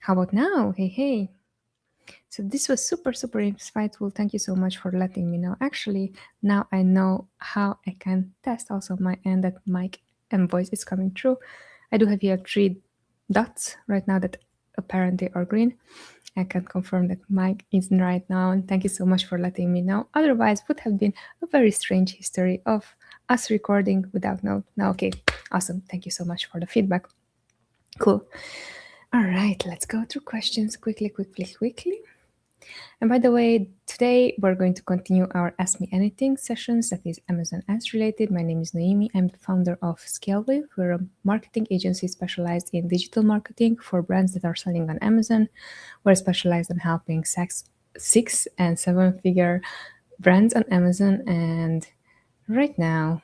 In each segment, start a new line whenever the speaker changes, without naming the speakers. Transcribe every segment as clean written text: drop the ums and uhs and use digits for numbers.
How about now? Hey, hey. So this was super, super insightful. Thank you so much for letting me know. Actually, now I know how I can test also my end that mic and voice is coming through. I do have here 3 dots right now that apparently are green. I can confirm that mic is right now, and thank you so much for letting me know. Otherwise, would have been a very strange history of us recording without note. Now, okay, awesome. Thank you so much for the feedback. Cool. All right, let's go through questions quickly, quickly, quickly. And by the way, today we're going to continue our Ask Me Anything sessions that is Amazon Ads related. My name is Noemi. I'm the founder of ScaleWave. We're a marketing agency specialized in digital marketing for brands that are selling on Amazon. We're specialized in helping 6 and 7 figure brands on Amazon. And right now,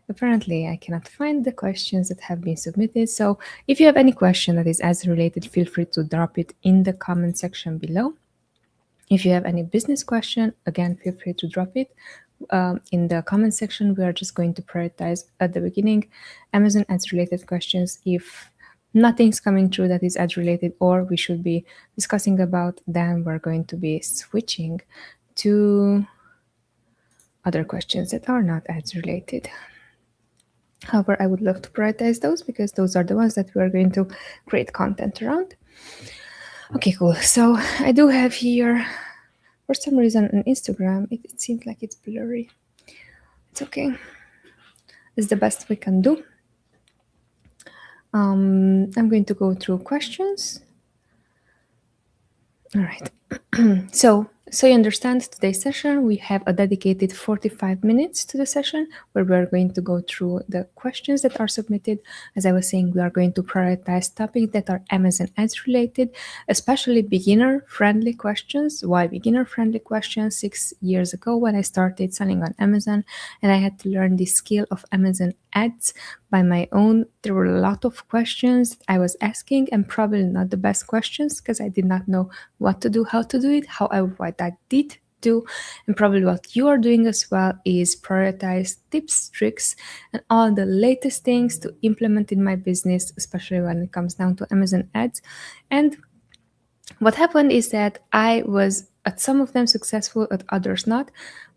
apparently, I cannot find the questions that have been submitted. So if you have any question that is ads related, feel free to drop it in the comment section below. If you have any business question, again, feel free to drop it in the comment section. We are just going to prioritize at the beginning Amazon ads related questions. If nothing's coming through that is ads related or we should be discussing about, then we're going to be switching to other questions that are not ads related. However, I would love to prioritize those because those are the ones that we are going to create content around. Okay, cool. So I do have here, for some reason on Instagram, it seems like it's blurry. It's okay. It's the best we can do. I'm going to go through questions. All right. So you understand today's session, we have a dedicated 45 minutes to the session where we're going to go through the questions that are submitted. As I was saying, we are going to prioritize topics that are Amazon ads related, especially beginner friendly questions. Why beginner friendly questions? 6 years ago when I started selling on Amazon and I had to learn the skill of Amazon ads by my own, there were a lot of questions I was asking and probably not the best questions because I did not know what to do, how to do it. However, what I did do, and probably what you are doing as well, is prioritize tips, tricks, and all the latest things to implement in my business, especially when it comes down to Amazon ads. And what happened is that I was at some of them successful, at others not.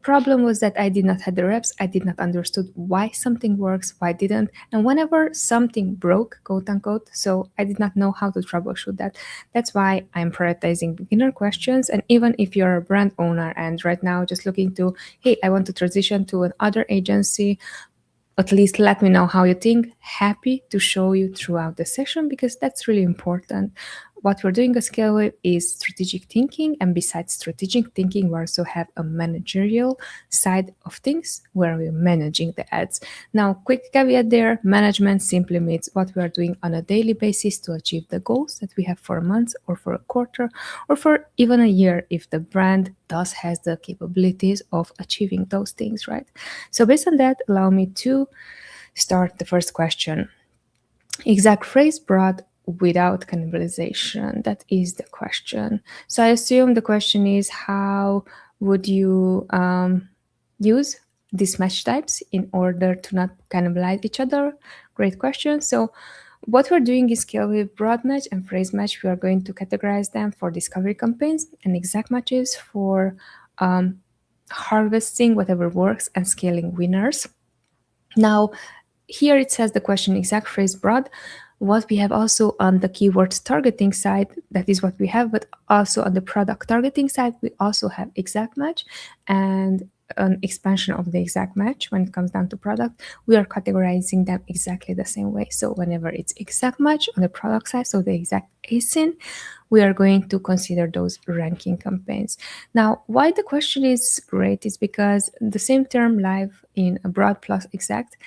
Problem was that I did not have the reps. I did not understood why something works, why didn't, and whenever something broke, quote unquote, so I did not know how to troubleshoot that. That's why I'm prioritizing beginner questions. And even if you're a brand owner and right now just looking to, hey, I want to transition to another agency, at least let me know how you think. Happy to show you throughout the session because that's really important. What we're doing at ScaleWave is strategic thinking, and besides strategic thinking, we also have a managerial side of things where we're managing the ads. Now, quick caveat there, management simply means what we are doing on a daily basis to achieve the goals that we have for a month or for a quarter or for even a year if the brand does has the capabilities of achieving those things, right? So based on that, allow me to start the first question. Exact phrase brought without cannibalization. That is the question. So I assume the question is how would you use these match types in order to not cannibalize each other? Great question. So what we're doing is scale with broad match and phrase match. We are going to categorize them for discovery campaigns and exact matches for harvesting whatever works and scaling winners. Now, here it says the question exact phrase broad. What we have also on the keywords targeting side, that is what we have, but also on the product targeting side, we also have exact match and an expansion of the exact match. When it comes down to product, we are categorizing them exactly the same way. So whenever it's exact match on the product side, so the exact ASIN, we are going to consider those ranking campaigns. Now, why the question is great is because the same term live in a broad plus exact,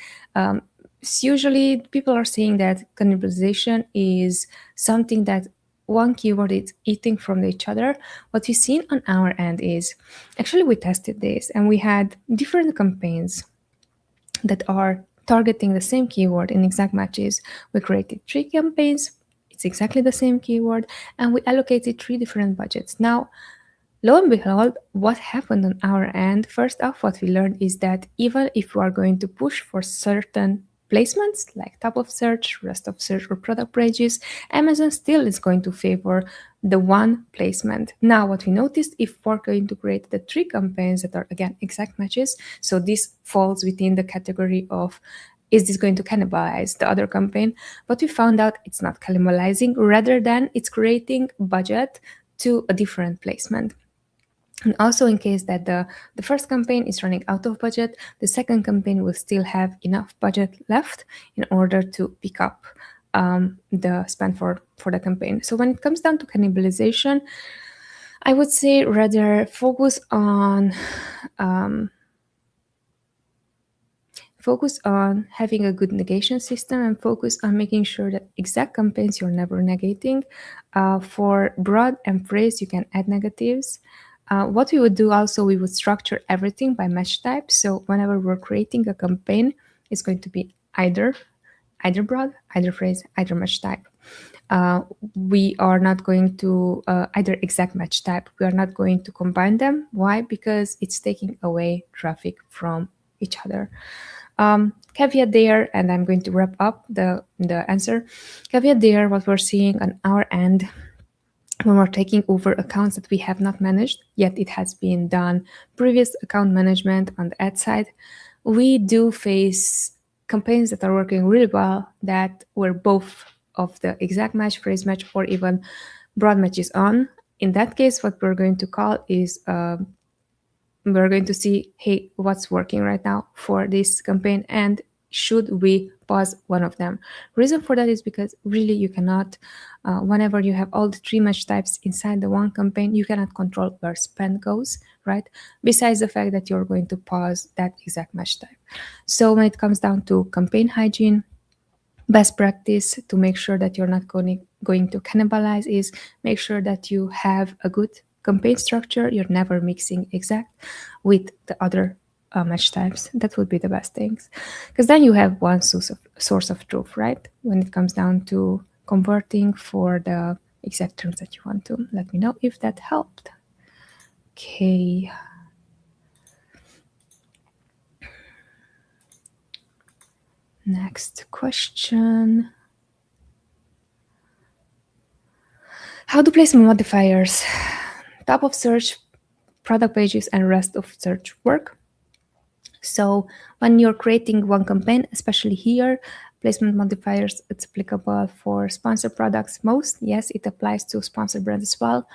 usually people are saying that cannibalization is something that one keyword is eating from each other. What we've seen on our end is actually we tested this and we had different campaigns that are targeting the same keyword in exact matches. We created 3 campaigns, it's exactly the same keyword, and we allocated 3 different budgets. Now, lo and behold, what happened on our end, first off, what we learned is that even if we are going to push for certain placements like top of search, rest of search, or product pages, Amazon still is going to favor the one placement. Now, what we noticed, if we're going to create the 3 campaigns that are again exact matches, so this falls within the category of is this going to cannibalize the other campaign? But we found out it's not cannibalizing, rather than it's creating budget to a different placement. And also, in case that the first campaign is running out of budget, the second campaign will still have enough budget left in order to pick up the spend for the campaign. So when it comes down to cannibalization, I would say rather focus on having a good negation system, and focus on making sure that exact campaigns you're never negating. For broad and phrase, you can add negatives. What we would do also, we would structure everything by match type. So whenever we're creating a campaign, it's going to be either broad, either phrase, either match type. We are not going to either exact match type. We are not going to combine them. Why? Because it's taking away traffic from each other. Caveat there, and I'm going to wrap up the answer. Caveat there, what we're seeing on our end when we're taking over accounts that we have not managed, yet it has been done, previous account management on the ad side, we do face campaigns that are working really well that were both of the exact match, phrase match, or even broad matches on. In that case, what we're going to call is we're going to see, hey, what's working right now for this campaign, and should we pause one of them? Reason for that is because really you cannot, whenever you have all the 3 match types inside the one campaign, you cannot control where spend goes, right? Besides the fact that you're going to pause that exact match type. So when it comes down to campaign hygiene, best practice to make sure that you're not going to cannibalize is make sure that you have a good campaign structure. You're never mixing exact with the other match types. That would be the best things, because then you have one source of truth, right? When it comes down to converting for the exact terms that you want to. Let me know if that helped. Okay. Next question. How do placement modifiers, top of search, product pages, and rest of search work? So when you're creating one campaign, especially here, placement modifiers, it's applicable for sponsored products most. Yes, it applies to sponsored brands as well.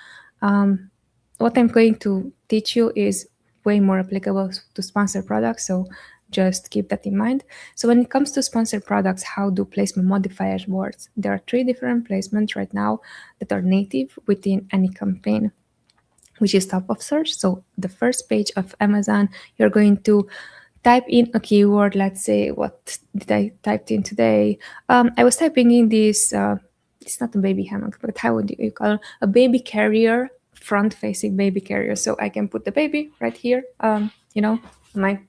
What I'm going to teach you is way more applicable to sponsored products, so just keep that in mind. So when it comes to sponsored products, how do placement modifiers work? There are 3 different placements right now that are native within any campaign, which is top of search. So the first page of Amazon, you're going to type in a keyword. Let's say, what did I type in today? I was typing in this, it's not a baby hammock, but how would you call it? A baby carrier, front-facing baby carrier. So I can put the baby right here, my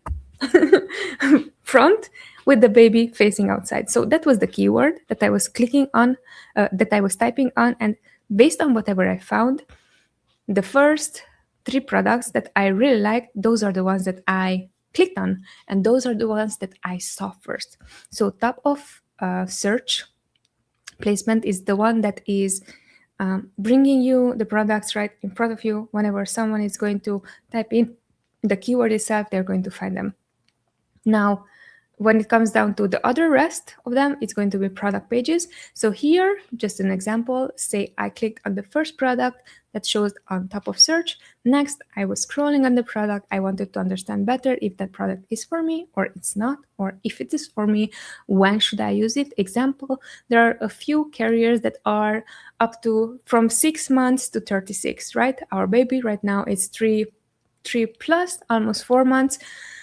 front with the baby facing outside. So that was the keyword that I was clicking on, that I was typing on. And based on whatever I found, the first 3 products that I really liked, those are the ones that I clicked on, and those are the ones that I saw first. So top of search placement is the one that is bringing you the products right in front of you. Whenever someone is going to type in the keyword itself, they're going to find them. Now, when it comes down to the other rest of them, it's going to be product pages. So here, just an example, say I clicked on the first product that shows on top of search. Next, I was scrolling on the product. I wanted to understand better if that product is for me or it's not, or if it is for me, when should I use it? Example, there are a few carriers that are up to from 6 months to 36, right? Our baby right now is 3 plus, almost 4 months.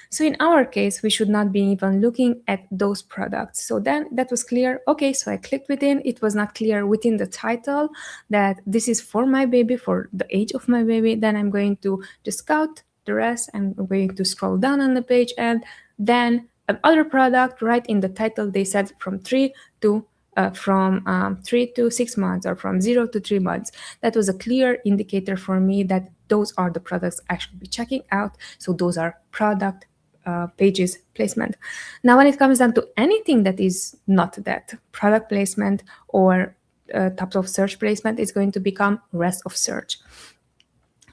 So in our case, we should not be even looking at those products. So then that was clear. Okay, so I clicked within. It was not clear within the title that this is for my baby, for the age of my baby. Then I'm going to just scout the rest. I'm going to scroll down on the page, and then another product, right in the title, they said from 3 to 6 months, or from 0 to 3 months. That was a clear indicator for me that those are the products I should be checking out. So those are product pages placement. Now, when it comes down to anything that is not that, product placement or types of search placement, is going to become rest of search.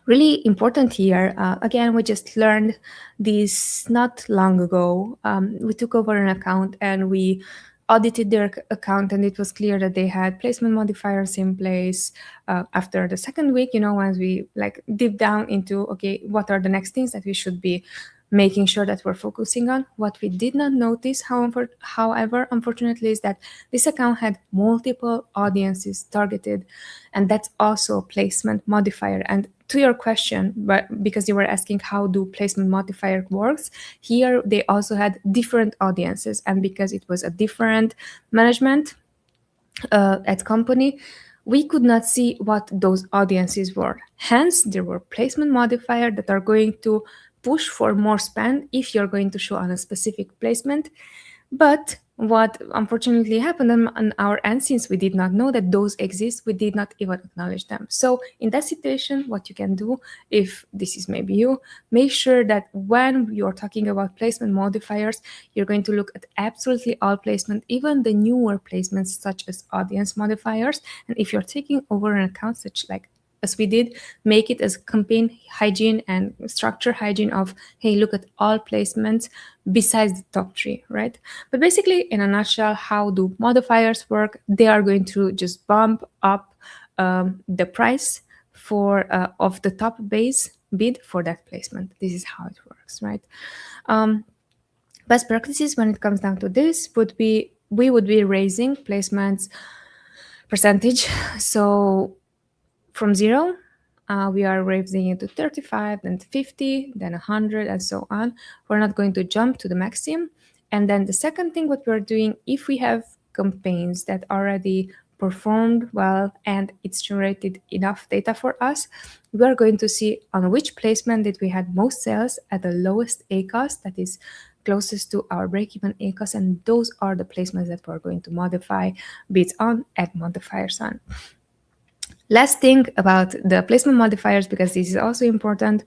Really important here, again, we just learned this not long ago. We took over an account and we audited their account, and it was clear that they had placement modifiers in place. After the second week, once we like deep down into, okay, what are the next things that we should be making sure that we're focusing on. What we did not notice, however, unfortunately, is that this account had multiple audiences targeted, and that's also a placement modifier. And to your question, but because you were asking how do placement modifier works, here they also had different audiences, and because it was a different management at company, we could not see what those audiences were. Hence, there were placement modifiers that are going to push for more spend if you're going to show on a specific placement. But what unfortunately happened on our end, since we did not know that those exist, we did not even acknowledge them. So in that situation, what you can do, if this is maybe you, make sure that when you're talking about placement modifiers, you're going to look at absolutely all placement, even the newer placements such as audience modifiers. And if you're taking over an account such like as we did, make it as campaign hygiene and structure hygiene of, hey, look at all placements besides the top three, right? But basically, in a nutshell, how do modifiers work? They are going to just bump up the price for of the top base bid for that placement. This is how it works, right? Best practices when it comes down to this would be, we would be raising placements percentage. So from 0, we are raising it to 35, then 50, then 100, and so on. We're not going to jump to the maximum. And then the second thing, what we're doing, if we have campaigns that already performed well and it's generated enough data for us, we are going to see on which placement did we had most sales at the lowest ACoS, that is closest to our break-even ACoS, and those are the placements that we're going to modify bids on, add modifiers on. Last thing about the placement modifiers, because this is also important,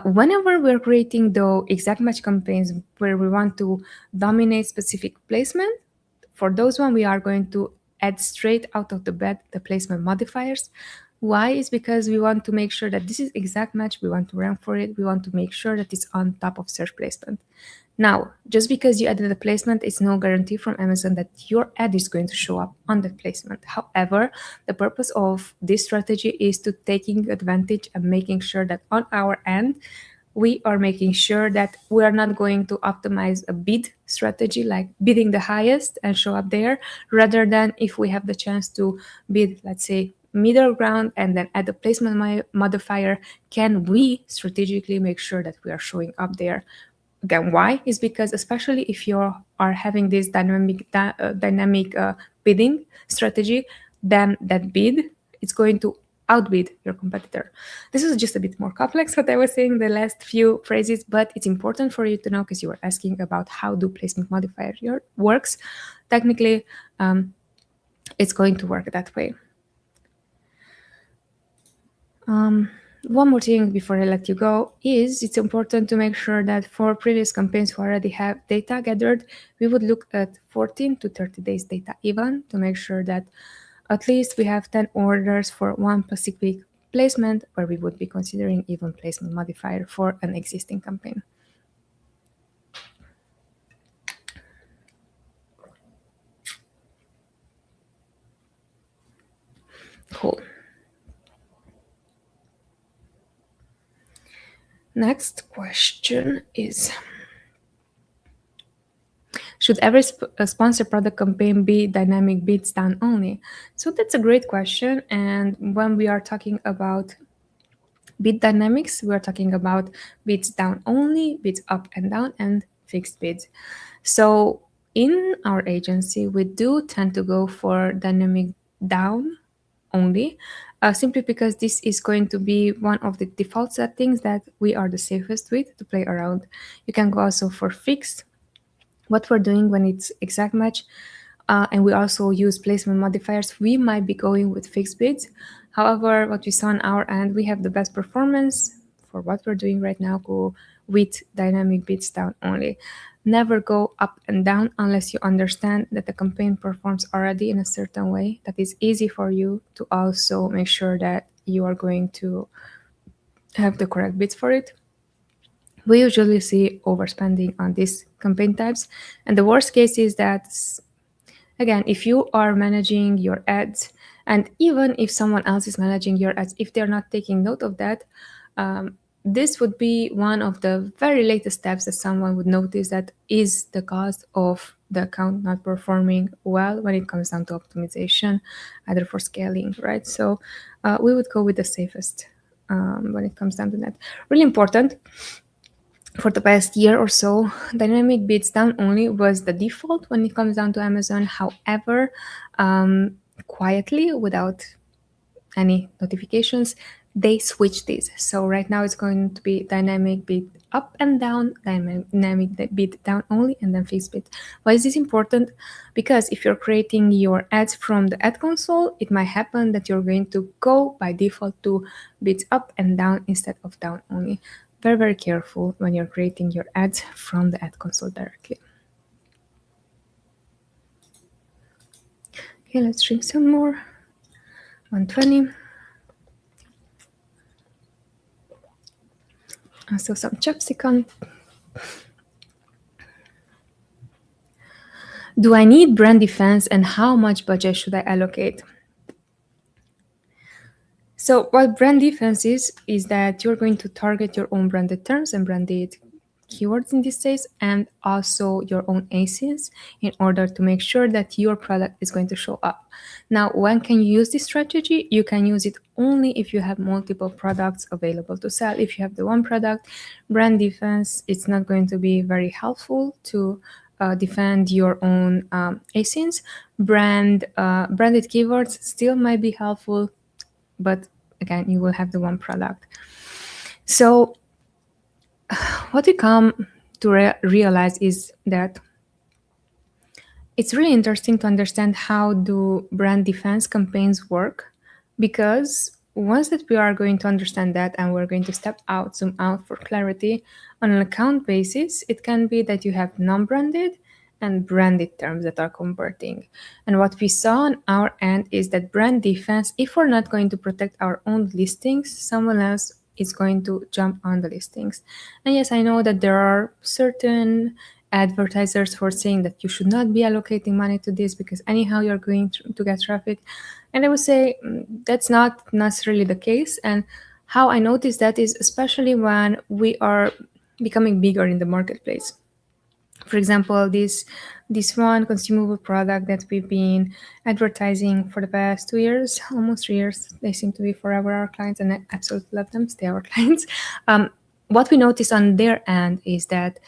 whenever we're creating the exact match campaigns where we want to dominate specific placement, for those one we are going to add straight out of the bed the placement modifiers. Why? Is because we want to make sure that this is exact match, we want to rank for it, we want to make sure that it's on top of search placement. Now, just because you added a placement, it's no guarantee from Amazon that your ad is going to show up on that placement. However, the purpose of this strategy is to taking advantage and making sure that on our end, we are making sure that we are not going to optimize a bid strategy, like bidding the highest and show up there, rather than if we have the chance to bid, let's say, middle ground and then add a placement modifier, can we strategically make sure that we are showing up there? Again, why? Is because especially if you are having this dynamic bidding strategy, then that bid is going to outbid your competitor. This is just a bit more complex what I was saying the last few phrases, but it's important for you to know because you were asking about how do placement modifier works. Technically, it's going to work that way. One more thing before I let you go is it's important to make sure that for previous campaigns who already have data gathered, we would look at 14 to 30 days data even to make sure that at least we have 10 orders for one specific placement where we would be considering even placement modifier for an existing campaign. Cool. Next question is, should every sponsored product campaign be dynamic bids down only? So that's a great question. And when we are talking about bid dynamics, we are talking about bids down only, bids up and down, and fixed bids. So in our agency, we do tend to go for dynamic down only, simply because this is going to be one of the default settings that we are the safest with to play around. You can go also for fixed. What we're doing when it's exact match, and we also use placement modifiers, we might be going with fixed bids. However, what we saw on our end, we have the best performance for what we're doing right now, go with dynamic bids down only. Never go up and down unless you understand that the campaign performs already in a certain way that is easy for you to also make sure that you are going to have the correct bids for it. We usually see overspending on these campaign types, and the worst case is that, again, if you are managing your ads, and even if someone else is managing your ads, if they're not taking note of that, this would be one of the very latest steps that someone would notice that is the cause of the account not performing well when it comes down to optimization, either for scaling, right? So we would go with the safest when it comes down to that. Really important. For the past year or so, dynamic bids down only was the default when it comes down to Amazon. However, quietly, without any notifications, they switched this. So right now it's going to be dynamic bid up and down, dynamic bid down only, and then fixed bid. Why is this important? Because if you're creating your ads from the ad console, it might happen that you're going to go by default to bids up and down instead of down only. Very, very careful when you're creating your ads from the ad console directly. Okay, let's drink some more. 120. Also some chapstick on. Do I need brand defense, and how much budget should I allocate? So what brand defense is that you're going to target your own branded terms and branded keywords in this case, and also your own ASINs in order to make sure that your product is going to show up. Now, when can you use this strategy? You can use it only if you have multiple products available to sell. If you have the one product, brand defense, it's not going to be very helpful to defend your own ASINs. Branded keywords still might be helpful, but again, you will have the one product. So what we come to realize is that it's really interesting to understand how do brand defense campaigns work, because once that we are going to understand that and we're going to zoom out for clarity, on an account basis, it can be that you have non-branded and branded terms that are converting. And what we saw on our end is that brand defense, if we're not going to protect our own listings, someone else is going to jump on the listings. And yes, I know that there are certain advertisers who are saying that you should not be allocating money to this because anyhow you're going to get traffic. And I would say that's not necessarily the case. And how I notice that is especially when we are becoming bigger in the marketplace. For example, this one consumable product that we've been advertising for the past 2 years, almost 3 years, they seem to be forever our clients, and I absolutely love them. Stay our clients. What we noticed on their end is that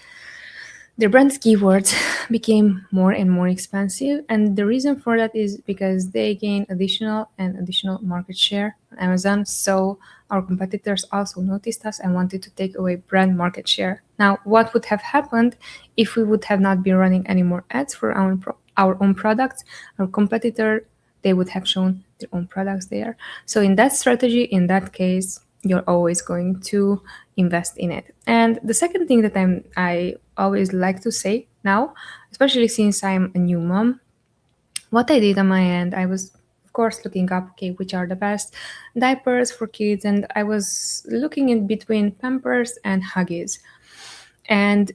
their brand keywords became more and more expensive, and the reason for that is because they gained additional market share on Amazon. So our competitors also noticed us and wanted to take away brand market share. Now, what would have happened if we would have not been running any more ads for our own products? Our competitor, they would have shown their own products there. So in that strategy, in that case, you're always going to invest in it. And the second thing that I always like to say now, especially since I'm a new mom, what I did on my end, I was of course looking up, okay, which are the best diapers for kids, and I was looking in between Pampers and Huggies. And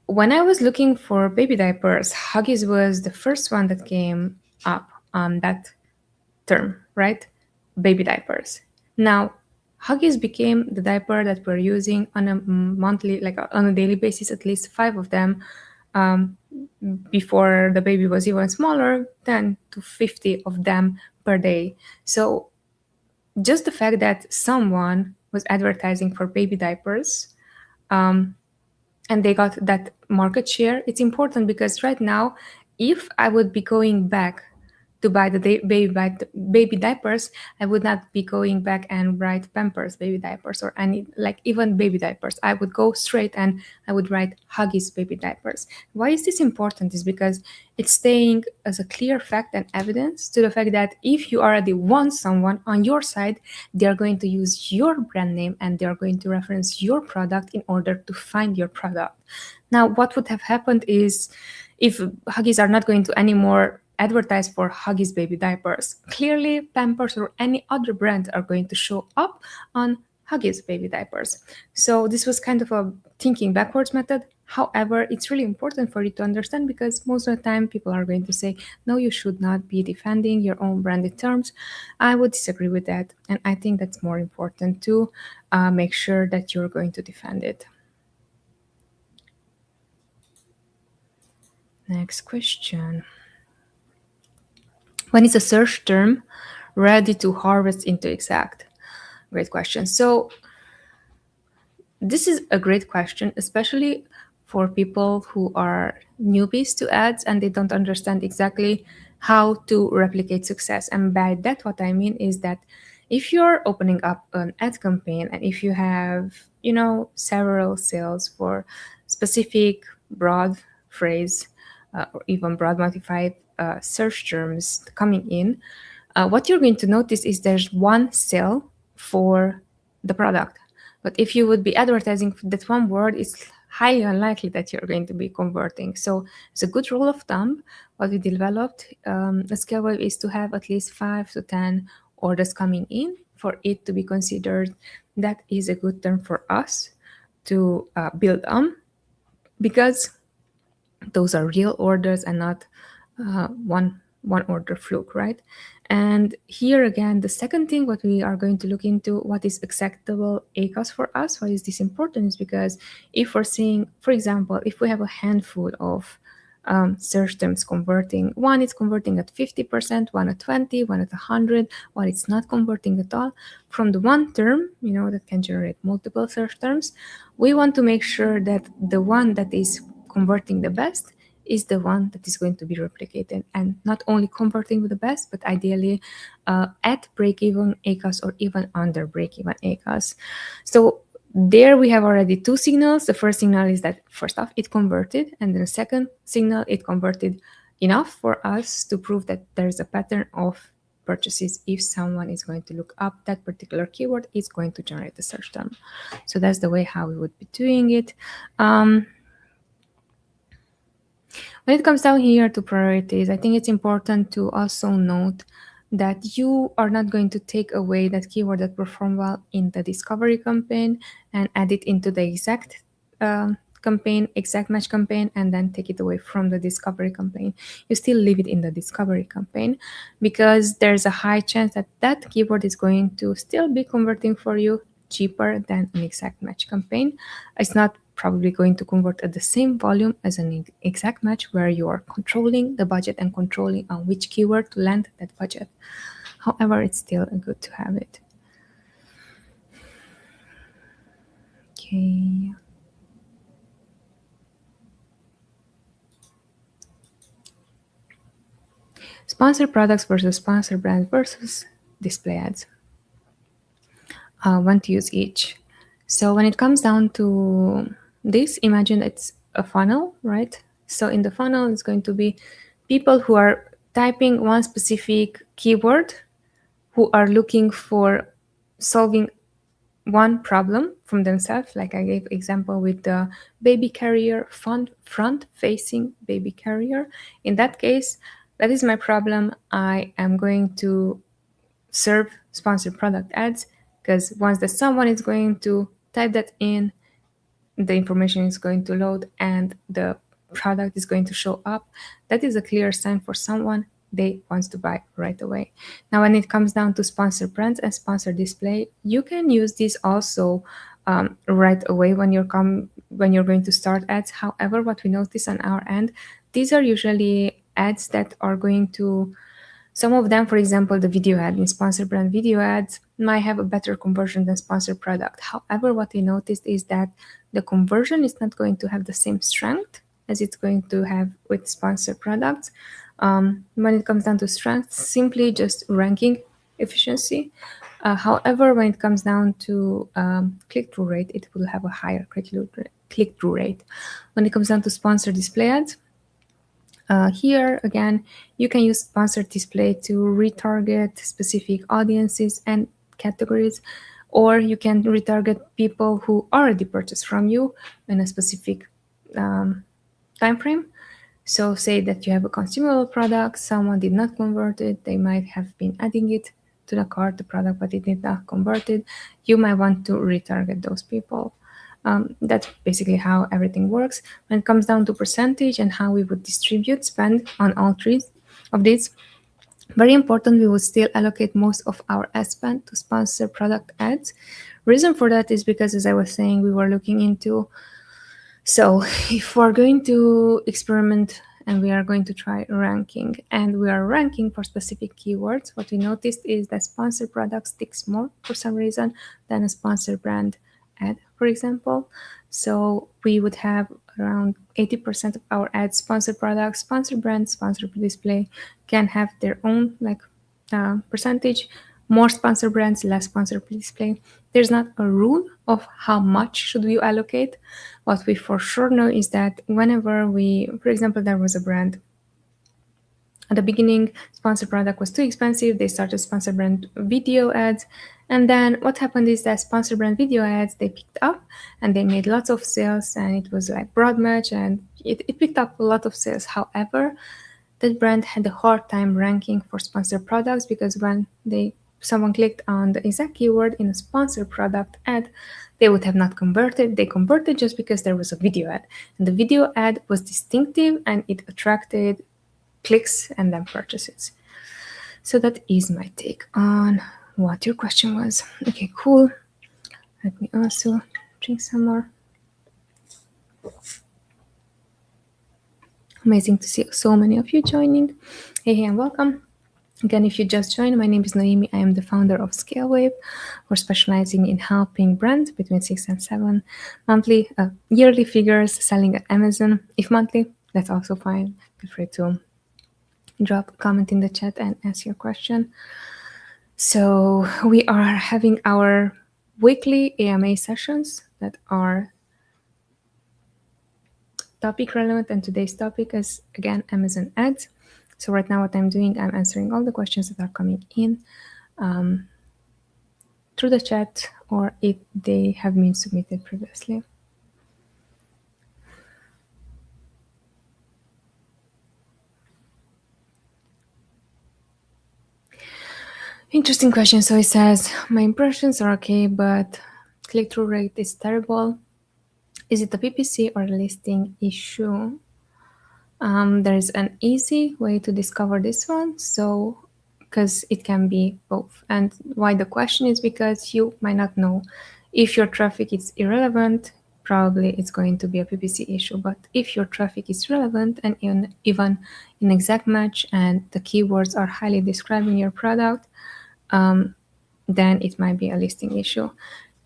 when I was looking for baby diapers, Huggies was the first one that came up on that term, right? Baby diapers. Now, Huggies became the diaper that we're using on a monthly, like on a daily basis, at least 5 of them. Before the baby was even smaller, 10 to 50 of them per day. So just the fact that someone was advertising for baby diapers and they got that market share, it's important because right now, if I would be going back to buy the baby diapers, I would not be going back and write Pampers baby diapers or any, like, even baby diapers. I would go straight and I would write Huggies baby diapers. Why is this important? Is because it's staying as a clear fact and evidence to the fact that if you already want someone on your side, they are going to use your brand name and they are going to reference your product in order to find your product. Now, what would have happened is, if Huggies are not going to anymore advertise for Huggies baby diapers, clearly Pampers or any other brand are going to show up on Huggies baby diapers. So this was kind of a thinking backwards method. However, it's really important for you to understand, because most of the time people are going to say, no, you should not be defending your own branded terms. I would disagree with that. And I think that's more important to make sure that you're going to defend it. Next question. When is a search term ready to harvest into exact? Great question. So this is a great question, especially for people who are newbies to ads and they don't understand exactly how to replicate success. And by that, what I mean is that if you're opening up an ad campaign and if you have, several sales for specific broad phrase or even broad modified search terms coming in, what you're going to notice is there's one sale for the product. But if you would be advertising that one word, it's highly unlikely that you're going to be converting. So it's a good rule of thumb. What we developed a scale wave is to have at least 5 to 10 orders coming in for it to be considered that is a good term for us to build on, because those are real orders and not one order fluke, right? And here again, the second thing what we are going to look into, what is acceptable ACOS for us. Why is this important? Is because if we're seeing, for example, if we have a handful of search terms converting, one is converting at 50%, one at 20, one at 100, one it's not converting at all, from the one term, that can generate multiple search terms, we want to make sure that the one that is converting the best is the one that is going to be replicated, and not only converting with the best, but ideally at break-even ACOS or even under break-even ACOS. So there we have already two signals. The first signal is that, first off, it converted, and then the second signal, it converted enough for us to prove that there's a pattern of purchases. If someone is going to look up that particular keyword, it's going to generate a search term. So that's the way how we would be doing it. When it comes down here to priorities, I think it's important to also note that you are not going to take away that keyword that performed well in the discovery campaign and add it into the exact campaign, exact match campaign, and then take it away from the discovery campaign. You still leave it in the discovery campaign, because there's a high chance that that keyword is going to still be converting for you cheaper than an exact match campaign. It's not probably going to convert at the same volume as an exact match, where you are controlling the budget and controlling on which keyword to land that budget. However, it's still good to have it. Okay. Sponsor products versus sponsor brand versus display ads. When to use each. So when it comes down to this, imagine it's a funnel, right? So in the funnel, it's going to be people who are typing one specific keyword, who are looking for solving one problem from themselves. Like I gave example with the baby carrier, front-facing baby carrier. In that case, that is my problem. I am going to serve sponsored product ads, because once that someone is going to type that in, the information is going to load and the product is going to show up. That is a clear sign for someone they wants to buy right away. Now, when it comes down to sponsor brands and sponsor display, you can use this also right away when you're going to start ads. However, what we notice on our end, these are usually ads that are going to, some of them, for example, the video ad in sponsor brand video ads might have a better conversion than sponsor product. However, what we noticed is that the conversion is not going to have the same strength as it's going to have with sponsor products. When it comes down to strengths, simply just ranking efficiency. However, when it comes down to click-through rate, it will have a higher click-through rate. When it comes down to sponsored display ads, here again, you can use sponsored display to retarget specific audiences and categories, or you can retarget people who already purchased from you in a specific time frame. So say that you have a consumable product, someone did not convert it, they might have been adding it to the cart, the product, but it did not convert it. You might want to retarget those people. That's basically how everything works. When it comes down to percentage and how we would distribute spend on all three of these, very important, we would still allocate most of our ad spend to sponsor product ads. Reason for that is because, as I was saying, we were looking into, so if we're going to experiment and we are going to try ranking, and we are ranking for specific keywords, what we noticed is that sponsored product sticks more for some reason than a sponsored brand ad, for example. So we would have around 80% of our ads sponsored products, sponsored brands, sponsored display can have their own percentage. More sponsored brands, less sponsored display. There's not a rule of how much should we allocate. What we for sure know is that whenever we, for example, there was a brand at the beginning, sponsored product was too expensive. They started sponsored brand video ads. And then what happened is that sponsored brand video ads, they picked up and they made lots of sales, and it was like broad match, and it picked up a lot of sales. However, that brand had a hard time ranking for sponsored products because when someone clicked on the exact keyword in a sponsored product ad, they would have not converted. They converted just because there was a video ad. And the video ad was distinctive and it attracted clicks and then purchases. So that is my take on what your question was. Okay, cool. Let me also drink some more. Amazing to see so many of you joining. Hey, and welcome. Again, if you just joined, my name is Noemi. I am the founder of ScaleWave. We're specializing in helping brands between 6 and 7 monthly, yearly figures selling at Amazon. If monthly, that's also fine. Feel free to drop a comment in the chat and ask your question. So we are having our weekly AMA sessions that are topic relevant, and today's topic is again Amazon ads. So right now what I'm doing, I'm answering all the questions that are coming in through the chat, or if they have been submitted previously. Interesting question. So it says, my impressions are okay, but click-through rate is terrible. Is it a PPC or a listing issue? There's an easy way to discover this one. So, because it can be both. And why the question is because you might not know. If your traffic is irrelevant, probably it's going to be a PPC issue. But if your traffic is relevant and even an exact match and the keywords are highly describing your product, then it might be a listing issue.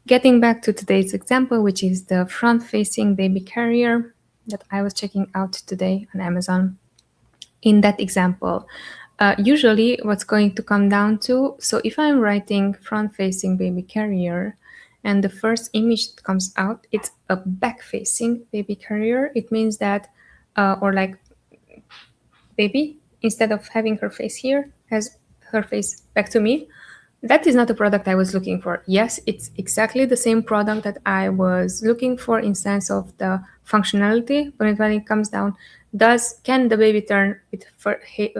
Getting back to today's example, which is the front-facing baby carrier that I was checking out today on Amazon. In that example, usually what's going to come down to, so if I'm writing front-facing baby carrier and the first image that comes out, it's a back-facing baby carrier, it means that, or like baby, instead of having her face here, has her face back to me. That is not the product I was looking for. Yes, it's exactly the same product that I was looking for in sense of the functionality, but when it comes down, can the baby turn with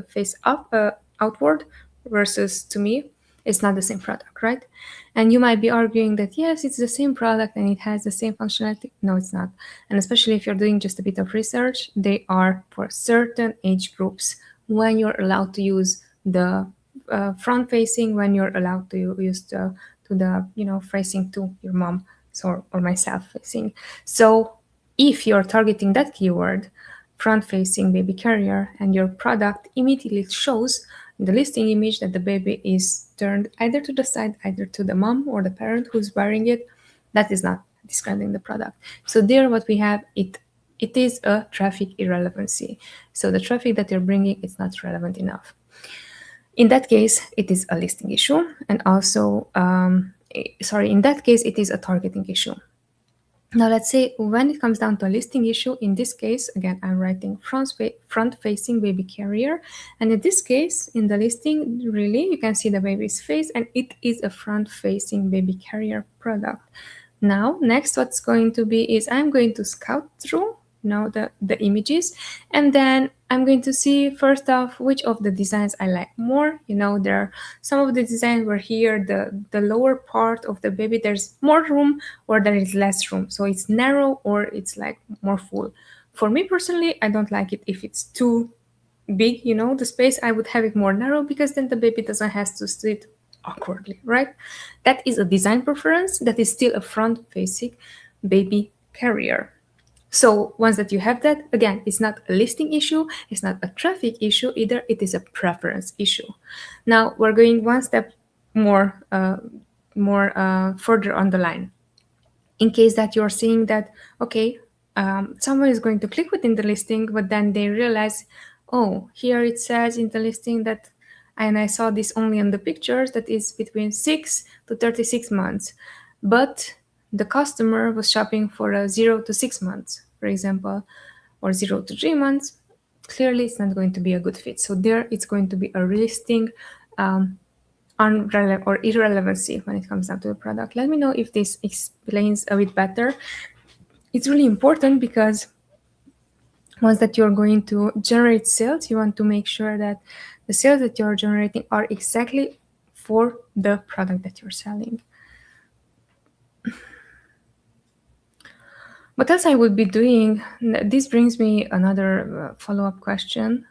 face up, outward versus to me? It's not the same product, right? And you might be arguing that yes, it's the same product and it has the same functionality. No, it's not. And especially if you're doing just a bit of research, they are for certain age groups when you're allowed to use the front facing, when you're allowed to use the facing to your mom or myself facing. So if you're targeting that keyword, front facing baby carrier, and your product immediately shows in the listing image that the baby is turned either to the side, either to the mom or the parent who's wearing it, that is not describing the product. So there what we have, it it is a traffic irrelevancy. So the traffic that you're bringing is not relevant enough. In that case, it is a listing issue, and also, in that case, it is a targeting issue. Now, let's say when it comes down to a listing issue, in this case, again, I'm writing front-facing baby carrier. And in this case, in the listing, really, you can see the baby's face, and it is a front-facing baby carrier product. Now, next, what's going to be is I'm going to scout through the images, and then I'm going to see first off which of the designs I like more. There are some of the designs where here the lower part of the baby there's more room or there is less room, so it's narrow or it's like more full. For me personally, I don't like it if it's too big, the space. I would have it more narrow because then the baby doesn't have to sit awkwardly, right? That is a design preference. That is still a front facing baby carrier. So once that you have that, again, it's not a listing issue, it's not a traffic issue either, it is a preference issue. Now we're going one step more further on the line. In case that you're seeing that, okay, someone is going to click within the listing, but then they realize, oh, here it says in the listing that, and I saw this only on the pictures, that is between 6 to 36 months. But the customer was shopping for a 0 to 6 months, for example, or 0 to 3 months. Clearly, it's not going to be a good fit. So there, it's going to be a listing or irrelevancy when it comes down to the product. Let me know if this explains a bit better. It's really important because once that you're going to generate sales, you want to make sure that the sales that you're generating are exactly for the product that you're selling. What else I would be doing? This brings me another follow-up question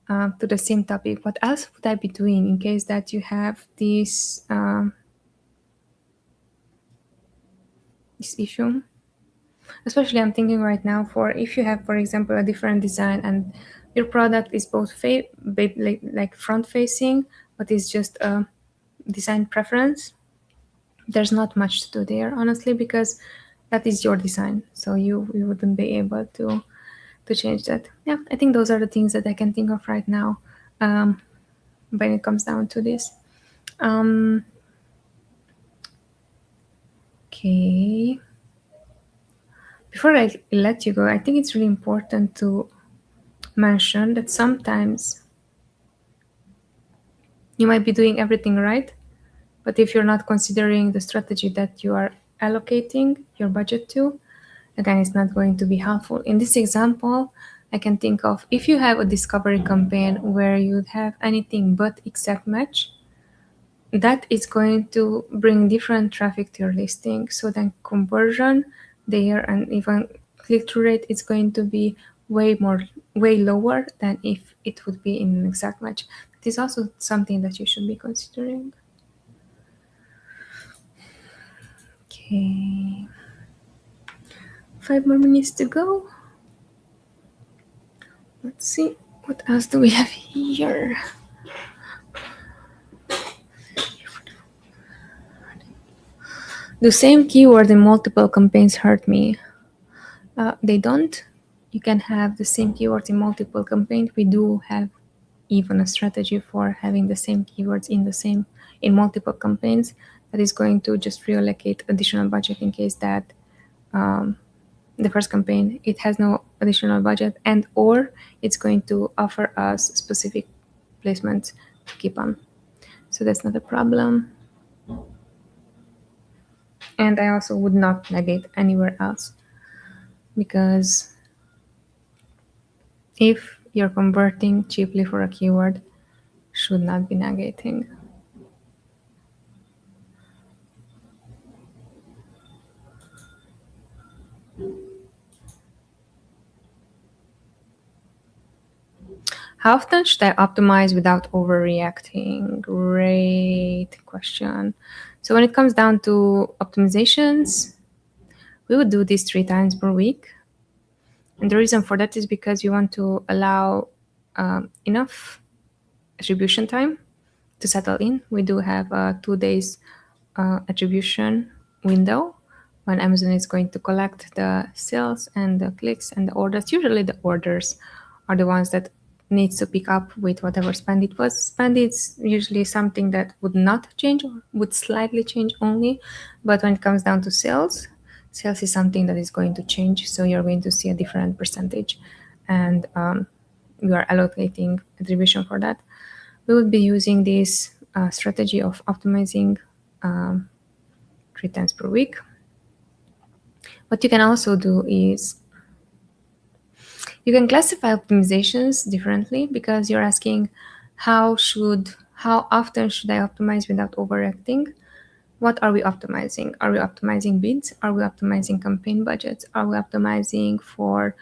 to the same topic. What else would I be doing in case that you have this issue? Especially I'm thinking right now for if you have, for example, a different design and your product is both like front-facing, but it's just a design preference. There's not much to do there, honestly, because that is your design, so you wouldn't be able to change that. Yeah, I think those are the things that I can think of right now when it comes down to this. Okay. Before I let you go, I think it's really important to mention that sometimes you might be doing everything right, but if you're not considering the strategy that you are allocating your budget to, again, it's not going to be helpful. In this example, I can think of if you have a discovery campaign where you have anything but exact match, that is going to bring different traffic to your listing. So then conversion there and even click-through rate is going to be way lower than if it would be in an exact match. It is also something that you should be considering. Okay. 5 more minutes to go. Let's see, what else do we have here? The same keyword in multiple campaigns hurt me. They don't. You can have the same keyword in multiple campaigns. We do have even a strategy for having the same keywords in multiple campaigns that is going to just reallocate additional budget in case that the first campaign it has no additional budget, and or it's going to offer us specific placements to keep on. So that's not a problem. And I also would not negate anywhere else, because if you're converting cheaply for a keyword, should not be negating. How often should I optimize without overreacting? Great question. So when it comes down to optimizations, we would do this 3 times per week. And the reason for that is because you want to allow enough attribution time to settle in. We do have a 2 days attribution window when Amazon is going to collect the sales and the clicks and the orders. Usually the orders are the ones that needs to pick up with whatever spend it was. Spend is usually something that would not change or would slightly change only. But when it comes down to sales, sales is something that is going to change. So you're going to see a different percentage, and you are allocating attribution for that. We would be using this strategy of optimizing 3 times per week. What you can also do is you can classify optimizations differently, because you're asking how often should I optimize without overacting? What are we optimizing? Are we optimizing bids? Are we optimizing campaign budgets? Are we optimizing for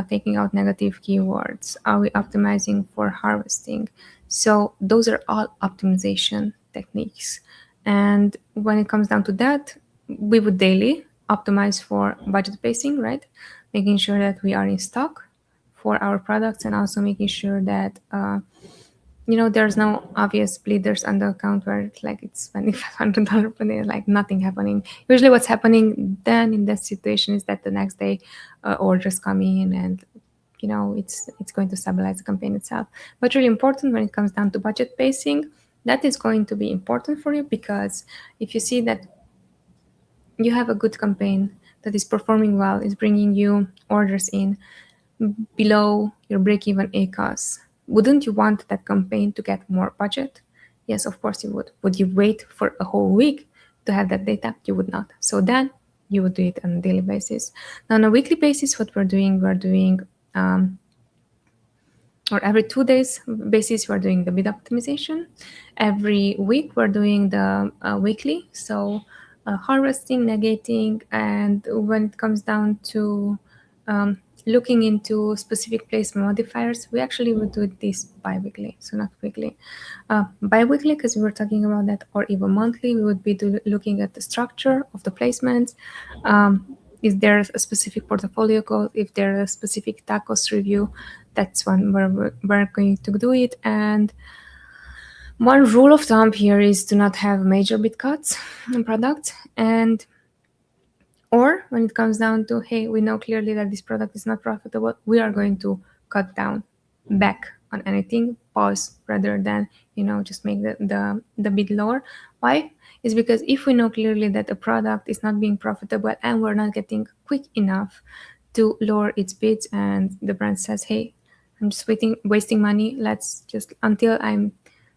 taking out negative keywords? Are we optimizing for harvesting? So those are all optimization techniques. And when it comes down to that, we would daily optimize for budget pacing, right? Making sure that we are in stock for our products, and also making sure that there's no obvious bleeders on the account where it's spending $500 per day, like nothing happening. Usually what's happening then in that situation is that the next day orders come in, and it's going to stabilize the campaign itself. But really important when it comes down to budget pacing, that is going to be important for you, because if you see that you have a good campaign that is performing well, is bringing you orders in below your break-even ACOS, wouldn't you want that campaign to get more budget? Yes, of course you would. Would you wait for a whole week to have that data? You would not. So then you would do it on a daily basis. Now, on a weekly basis, what we're doing, or every 2 days basis, we're doing the bid optimization. Every week, we're doing the weekly. So harvesting, negating, and when it comes down to looking into specific placement modifiers, we actually would do this bi-weekly, so not weekly. Bi-weekly, because we were talking about that, or even monthly, we would be looking at the structure of the placements. Is there a specific portfolio goal? If there's a specific tacos review, that's when we're going to do it. And one rule of thumb here is to not have major bid cuts in products. Or when it comes down to, hey, we know clearly that this product is not profitable, we are going to cut down back on anything, pause rather than, just make the bid lower. Why? Is because if we know clearly that a product is not being profitable and we're not getting quick enough to lower its bids, and the brand says, hey, I'm just wasting money, let's just, until I'm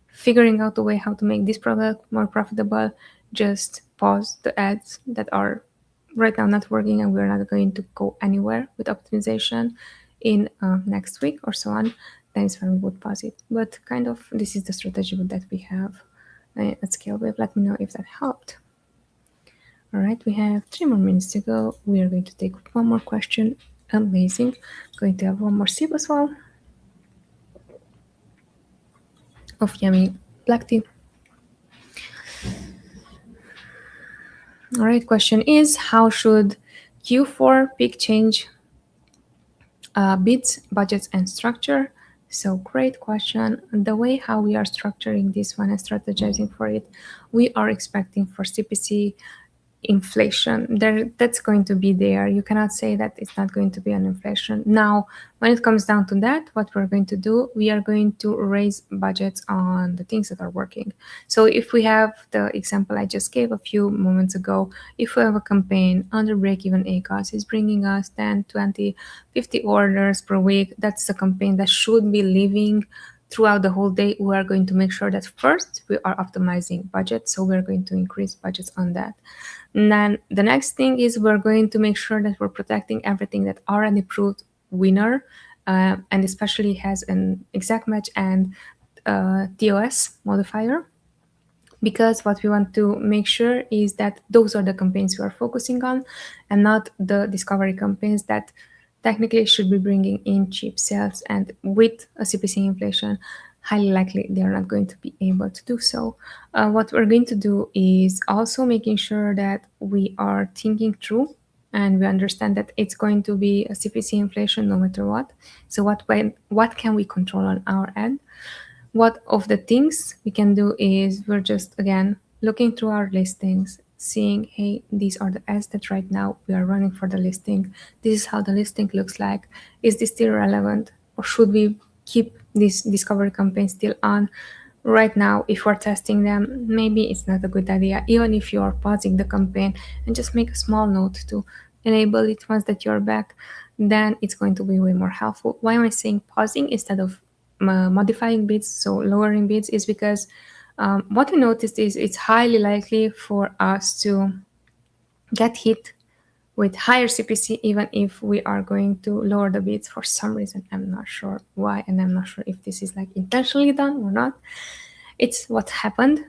figuring out a way how to make this product more profitable, just pause the ads that are right now not working, and we're not going to go anywhere with optimization in next week or so on. Then is when we would pause it. But kind of this is the strategy that we have at ScaleWave. Let me know if that helped. All right, we have 3 more minutes to go. We are going to take one more question. Amazing. Going to have one more sip as well of yummy black tea. All right, question is, how should Q4 peak change bids, budgets, and structure? So great question. The way how we are structuring this one and strategizing for it, we are expecting for CPC inflation that's going to be there. You cannot say that it's not going to be an inflation. Now, when it comes down to that, what we're going to do, we are going to raise budgets on the things that are working. So if we have the example I just gave a few moments ago, if we have a campaign under break-even ACOS is bringing us 10, 20, 50 orders per week, that's a campaign that should be living throughout the whole day. We are going to make sure that first we are optimizing budget, so we're going to increase budgets on that. And then the next thing is we're going to make sure that we're protecting everything that already proved winner, and especially has an exact match and TOS modifier, because what we want to make sure is that those are the campaigns we are focusing on, and not the discovery campaigns that technically should be bringing in cheap sales, and with a CPC inflation, highly likely they are not going to be able to do so. What we're going to do is also making sure that we are thinking through and we understand that it's going to be a CPC inflation no matter what. So what can we control on our end? What of the things we can do is we're just, again, looking through our listings, seeing, hey, these are the ads that right now we are running for the listing. This is how the listing looks like. Is this still relevant? Or should we keep this discovery campaign still on? Right now, if we're testing them, maybe it's not a good idea, even if you're pausing the campaign, and just make a small note to enable it once that you're back, then it's going to be way more helpful. Why am I saying pausing instead of modifying bids, so lowering bids, is because what we noticed is it's highly likely for us to get hit with higher CPC even if we are going to lower the bids for some reason. I'm not sure why, and I'm not sure if this is like intentionally done or not. It's what happened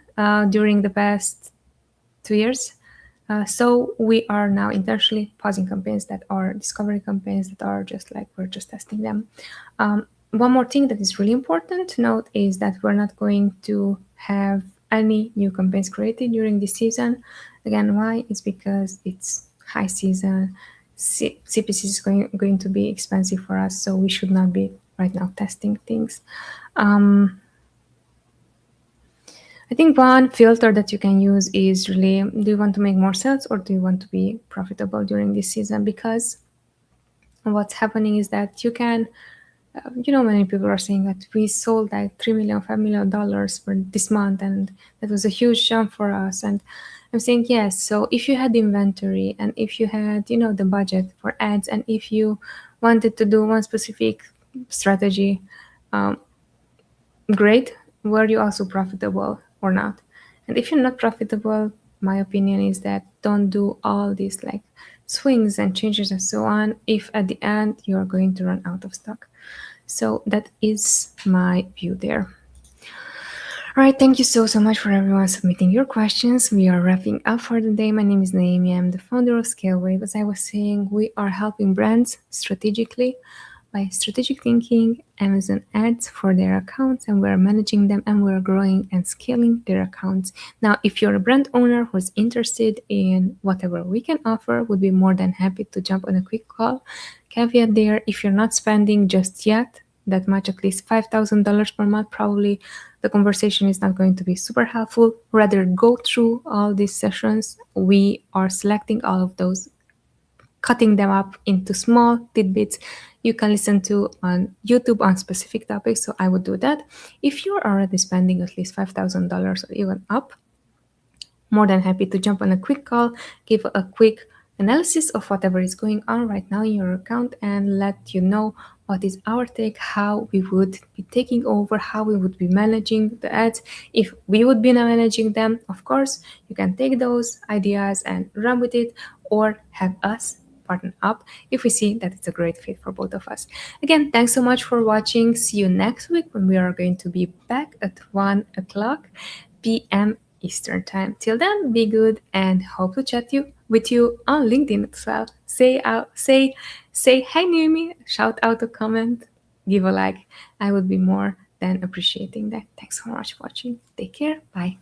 during the past 2 years. So we are now intentionally pausing campaigns that are discovery campaigns that are just like we're just testing them. One more thing that is really important to note is that we're not going to have any new campaigns created during this season. Again, why? It's because it's high season. CPC is going to be expensive for us, so we should not be right now testing things. I think one filter that you can use is really, do you want to make more sales or do you want to be profitable during this season? Because what's happening is that you can, many people are saying that we sold like $3 million, $5 million for this month, and that was a huge jump for us. And I'm saying yes. So if you had inventory and if you had, the budget for ads, and if you wanted to do one specific strategy, great. Were you also profitable or not? And if you're not profitable, my opinion is that don't do all these like swings and changes and so on if at the end you're going to run out of stock. So that is my view there. All right, thank you so much for everyone submitting your questions. We are wrapping up for the day. My name is Noemi. I'm the founder of ScaleWave. As I was saying, we are helping brands strategically by strategic thinking Amazon ads for their accounts, and we're managing them and we're growing and scaling their accounts. Now, if you're a brand owner who's interested in whatever we can offer, would be more than happy to jump on a quick call. Caveat there, if you're not spending just yet that much, at least $5,000 per month, probably the conversation is not going to be super helpful. Rather, go through all these sessions. We are selecting all of those, cutting them up into small tidbits you can listen to on YouTube on specific topics. So I would do that. If you're already spending at least $5,000 or even up, more than happy to jump on a quick call, give a quick analysis of whatever is going on right now in your account, and let you know what is our take, how we would be taking over, how we would be managing the ads. If we would be managing them, of course, you can take those ideas and run with it, or have us partner up if we see that it's a great fit for both of us. Again, thanks so much for watching. See you next week when we are going to be back at 1 o'clock p.m. Eastern Time. Till then, be good and hope to chat with you on LinkedIn as well. Say hi Noemi, shout out a comment, give a like. I would be more than appreciating that. Thanks so much for watching. Take care. Bye.